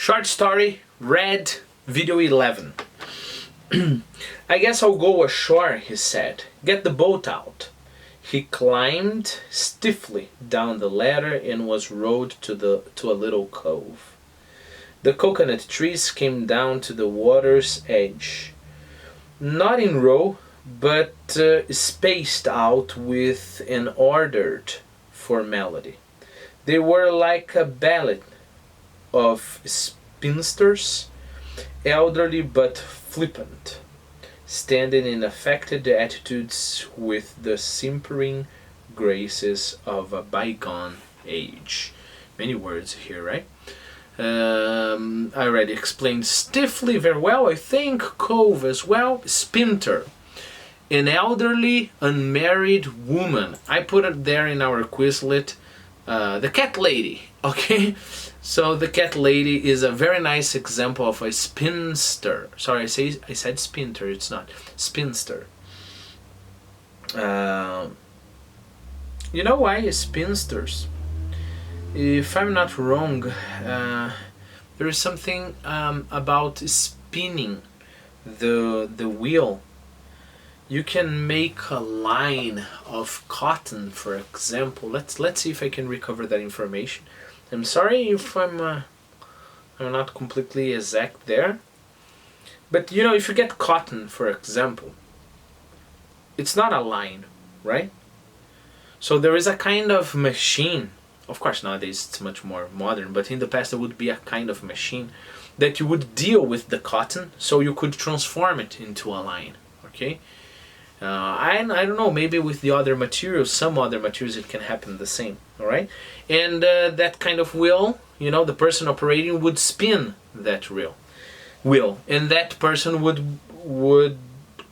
Short story, read video 11. I guess I'll go ashore, he said. Get the boat out. He climbed stiffly down the ladder and was rowed to a little cove. The coconut trees came down to the water's edge. Not in row, but spaced out with an ordered formality. They were like a ballet of spinsters, elderly but flippant, standing in affected attitudes with the simpering graces of a bygone age. Many words here, right? I already explained stiffly very well, I think. Cove as well. Spinster, an elderly unmarried woman. I put it there in our Quizlet. The cat lady, okay? So the cat lady is a very nice example of a spinster. Sorry, I said spinster, it's not. Spinster. You know why spinsters? If I'm not wrong, there is something about spinning the wheel. You can make a line of cotton, for example. Let's see if I can recover that information. I'm sorry if I'm not completely exact there. But you know, if you get cotton, for example, it's not a line, right? So there is a kind of machine. Of course, nowadays it's much more modern, but in the past there would be a kind of machine that you would deal with the cotton, so you could transform it into a line, okay? I don't know, maybe with the other materials, some other materials it can happen the same, all right? And that kind of wheel, you know, the person operating would spin that wheel, and that person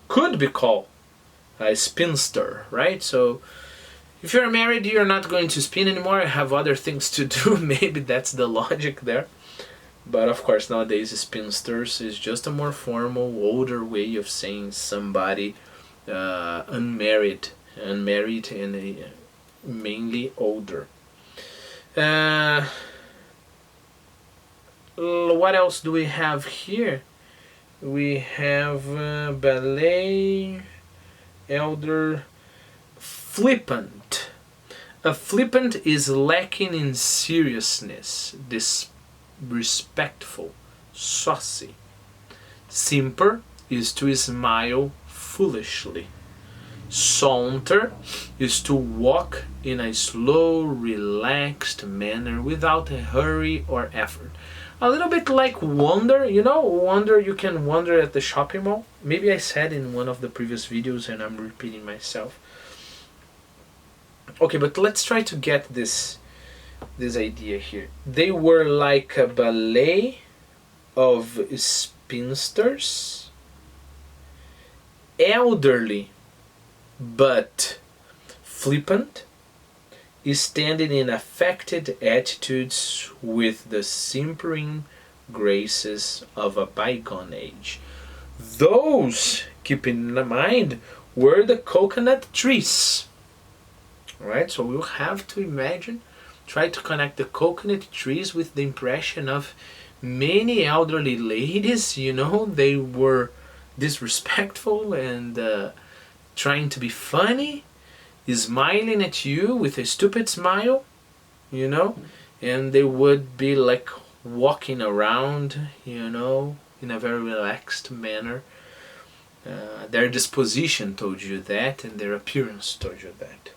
could be called a spinster, right? So if you're married, you're not going to spin anymore, you have other things to do. Maybe that's the logic there. But of course, nowadays spinsters is just a more formal, older way of saying somebody unmarried and mainly older. What else do we have here? We have ballet, elder, flippant. A flippant is lacking in seriousness, disrespectful, saucy. Simper is to smile foolishly. Saunter is to walk in a slow, relaxed manner without a hurry or effort. A little bit like wander, you know, wander, you can wander at the shopping mall. Maybe I said in one of the previous videos and I'm repeating myself. Okay, but let's try to get this idea here. They were like a ballet of spinsters, elderly but flippant, standing in affected attitudes with the simpering graces of a bygone age. Those, keep in mind, were the coconut trees. Alright, so we'll have to imagine, try to connect the coconut trees with the impression of many elderly ladies, you know, they were disrespectful and trying to be funny, smiling at you with a stupid smile, you know, and they would be like walking around, you know, in a very relaxed manner. Their disposition told you that, and their appearance told you that.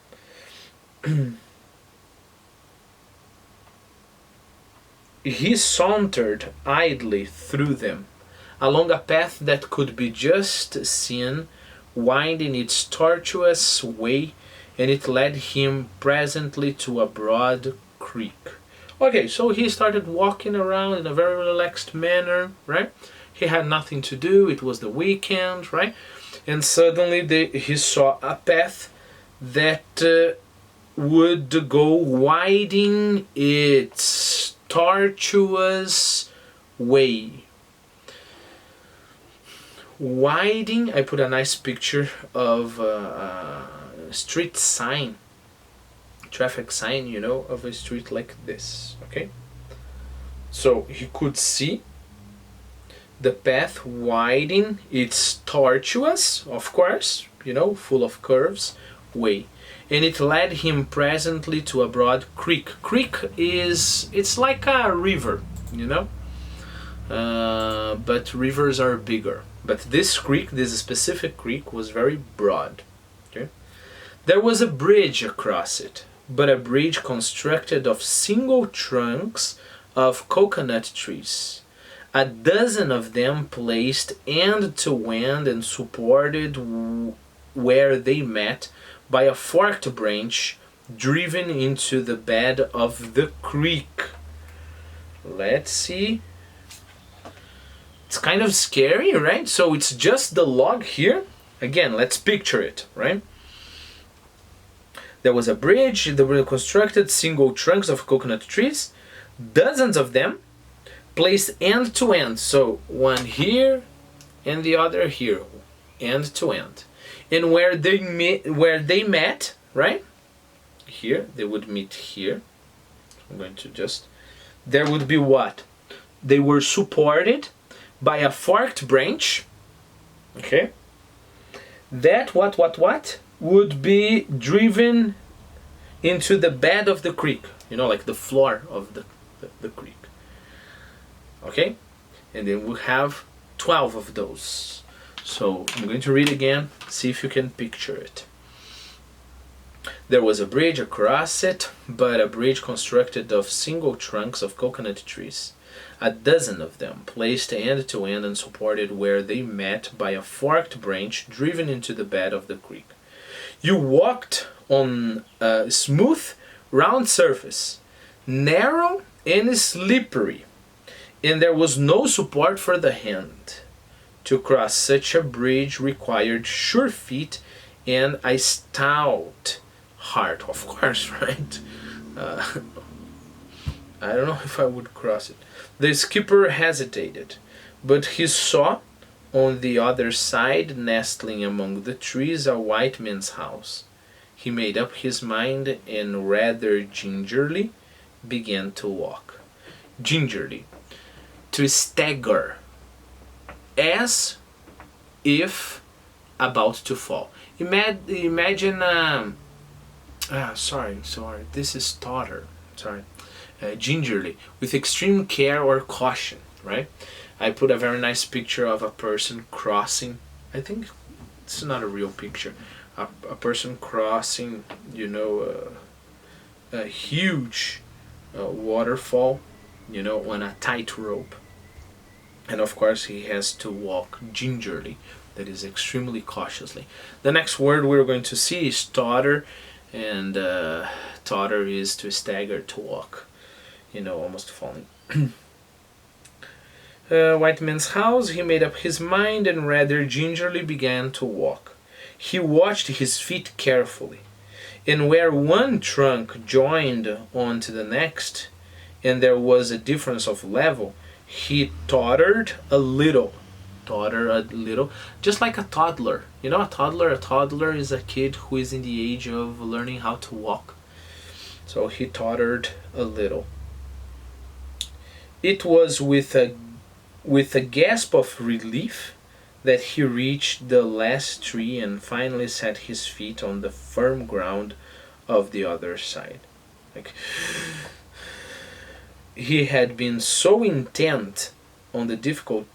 He sauntered idly through them, along a path that could be just seen, winding its tortuous way, and it led him presently to a broad creek. Okay, so he started walking around in a very relaxed manner, right? He had nothing to do, it was the weekend, right? And suddenly he saw a path that would go winding its tortuous way. Winding, I put a nice picture of a street sign, traffic sign, you know, of a street like this, okay? So he could see the path widen its tortuous, of course, full of curves, way. And it led him presently to a broad creek. Creek it's like a river, but rivers are bigger. But this creek, this specific creek, was very broad. Okay? There was a bridge across it, but a bridge constructed of single trunks of coconut trees. A dozen of them placed end to end and supported where they met by a forked branch driven into the bed of the creek. Let's see. It's kind of scary, right? So it's just the log here. Again, let's picture it, right? There was a bridge, they were constructed single trunks of coconut trees, dozens of them, placed end to end. So one here and the other here, end to end. And where they met, right? Here, they would meet here. I'm going to there would be what? They were supported by a forked branch, okay? That what would be driven into the bed of the creek, like the floor of the creek, okay? And then we have 12 of those. So I'm going to read again, see if you can picture it. There was a bridge across it, but a bridge constructed of single trunks of coconut trees. A dozen of them, placed end to end and supported where they met by a forked branch driven into the bed of the creek. You walked on a smooth, round surface, narrow and slippery, and there was no support for the hand. To cross such a bridge required sure feet and a stout heart, of course, right? I don't know if I would cross it. The skipper hesitated, but he saw on the other side, nestling among the trees, a white man's house. He made up his mind and rather gingerly began to walk. Gingerly. To stagger. As if about to fall. Imagine, sorry, this is tottered, gingerly, with extreme care or caution, right? I put a very nice picture of a person crossing, I think it's not a real picture, a person crossing, a huge waterfall, on a tightrope. And of course he has to walk gingerly, that is extremely cautiously. The next word we're going to see is totter, and totter is to stagger, to walk, almost falling. White man's house, he made up his mind and rather gingerly began to walk. He watched his feet carefully, and where one trunk joined on to the next, and there was a difference of level, he tottered a little, just like a toddler. A toddler is a kid who is in the age of learning how to walk. So he tottered a little. It was with a gasp of relief that he reached the last tree and finally set his feet on the firm ground of the other side. He had been so intent on the difficult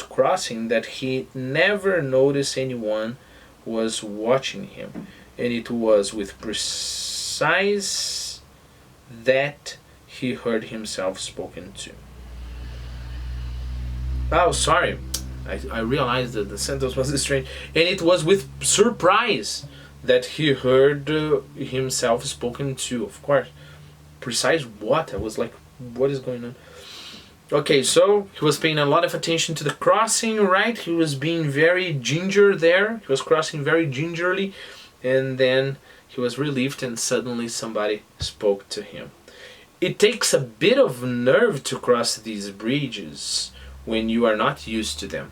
crossing that he never noticed anyone was watching him, and it was with precise that he heard himself spoken to. Oh, sorry, I realized that the sentence was strange, and it was with surprise that he heard himself spoken to, of course. Precise what? I was like, what is going on? Okay, so he was paying a lot of attention to the crossing, right? He was being very ginger there. He was crossing very gingerly, and then he was relieved and suddenly somebody spoke to him. It takes a bit of nerve to cross these bridges when you are not used to them.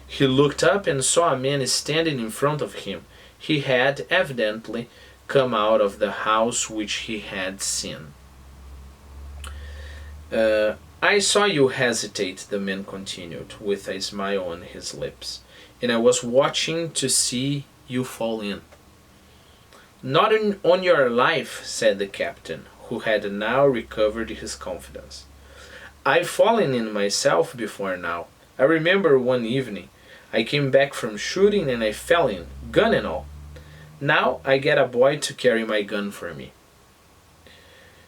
He looked up and saw a man standing in front of him. He had evidently come out of the house which he had seen. I saw you hesitate, the man continued, with a smile on his lips, and I was watching to see you fall in. Not on your life, said the captain, who had now recovered his confidence. I've fallen in myself before now. I remember one evening I came back from shooting and I fell in, gun and all. Now I get a boy to carry my gun for me.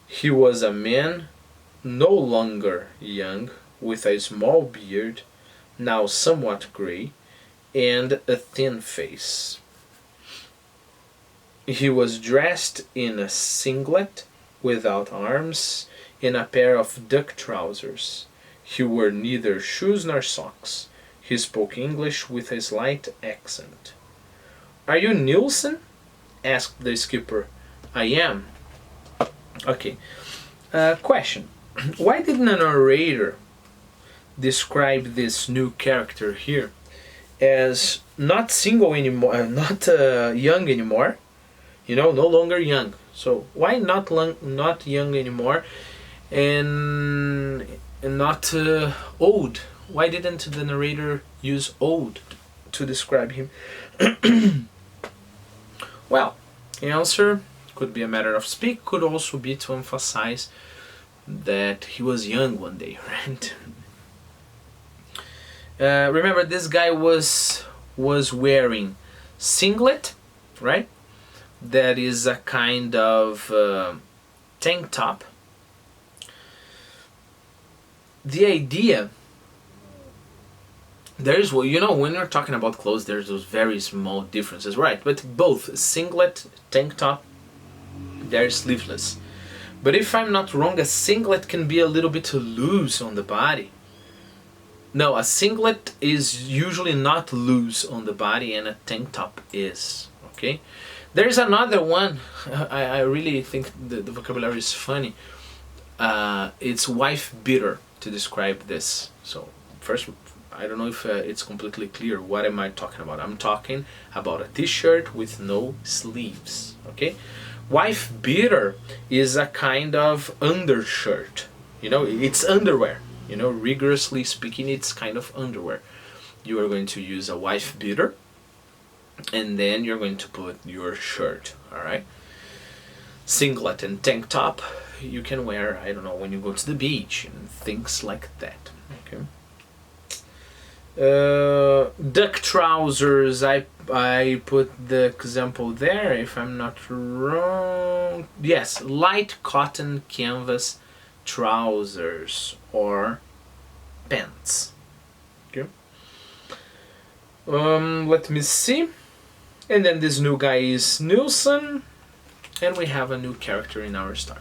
He was a man no longer young, with a small beard, now somewhat grey, and a thin face. He was dressed in a singlet without arms and a pair of duck trousers. He wore neither shoes nor socks. He spoke English with a slight accent. Are you Nilsson? Asked the skipper. I am. Okay. Question. Why didn't a narrator describe this new character here as not single anymore, not young anymore? You know, no longer young. So why not young anymore, and not old? Why didn't the narrator use old to describe him? Well, the answer could be a matter of speak, could also be to emphasize that he was young one day, right? Remember, this guy was wearing singlet, right? That is a kind of tank top. The idea, there's, well, you know, when we're talking about clothes, there's those very small differences, right? But both singlet, tank top, they're sleeveless. But if I'm not wrong, a singlet can be a little bit loose on the body. No, a singlet is usually not loose on the body, and a tank top is, okay? There's another one, I really think the vocabulary is funny. It's wife beater to describe this. So first, I don't know if it's completely clear what am I talking about. I'm talking about a t-shirt with no sleeves, okay? Wife beater is a kind of undershirt. You know, it's underwear. You know, rigorously speaking, it's kind of underwear. You are going to use a wife beater, and then you're going to put your shirt, all right? Singlet and tank top you can wear, I don't know, when you go to the beach and things like that, okay? Duck trousers, I put the example there, if I'm not wrong. Yes, light cotton canvas trousers or pants, okay? Let me see. And then this new guy is Nilsson, and we have a new character in our story.